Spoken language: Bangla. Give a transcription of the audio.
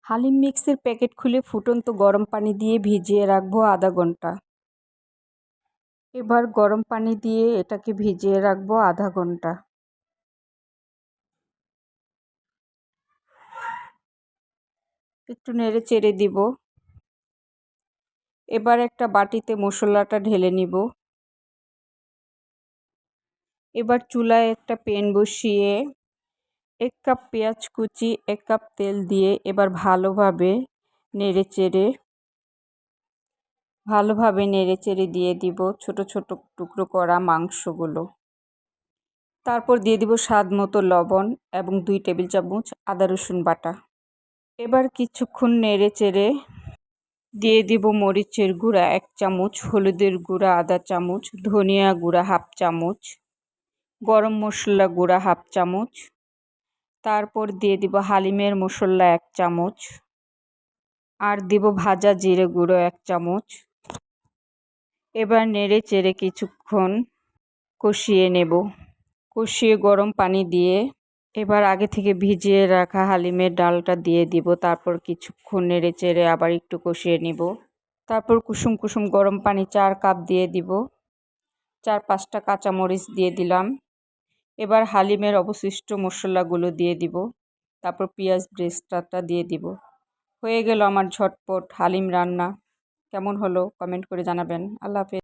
হালিম মিক্সের প্যাকেট খুলে ফুটন্ত গরম পানি দিয়ে ভিজিয়ে রাখবো আধা ঘন্টা। এবার গরম পানি দিয়ে এটাকে ভিজিয়ে রাখবো আধা ঘন্টা। একটু নেড়ে চেড়ে দিব। এবার একটা বাটিতে মশলাটা ঢেলে নিব। এবার চুলায় একটা প্যান বসিয়ে 1 কাপ পেঁয়াজ কুচি 1 কাপ তেল দিয়ে এবার ভালোভাবে নেড়ে চেড়ে দিয়ে দিব ছোট ছোট টুকরো করা মাংসগুলো। তারপর দিয়ে দিব স্বাদ মতো লবণ এবং 2 টেবিল চামচ আদা রসুন বাটা। এবার কিছুক্ষণ নেড়ে চেড়ে দিয়ে দিব মরিচের গুঁড়া 1 চামচ, হলুদের গুঁড়া আধা চামচ, ধনিয়া গুঁড়া হাফ চামচ, গরম মশলা গুঁড়া হাফ চামচ। তারপর দিয়ে দিব হালিমের মশলা 1 চামচ, আর দিব ভাজা জিরে গুঁড়ো 1 চামচ। এবার নেড়ে চেড়ে কিছুক্ষণ কষিয়ে নেব। কষিয়ে গরম পানি দিয়ে এবার আগে থেকে ভিজিয়ে রাখা হালিমের ডালটা দিয়ে দিব। তারপর কিছুক্ষণ নেড়ে চেড়ে আবার একটু কষিয়ে নিব। তারপর কুসুম কুসুম গরম পানি 4 কাপ দিয়ে দিব। 4-5টা কাঁচামরিচ দিয়ে দিলাম। এবার হালিমের অবশিষ্ট মশলাগুলো দিয়ে দিব। তারপর পেঁয়াজ ব্রেস্তাটা দিয়ে দিব। হয়ে গেল আমার ঝটপট হালিম রান্না। কেমন হলো কমেন্ট করে জানাবেন। আল্লাহ হাফেজ।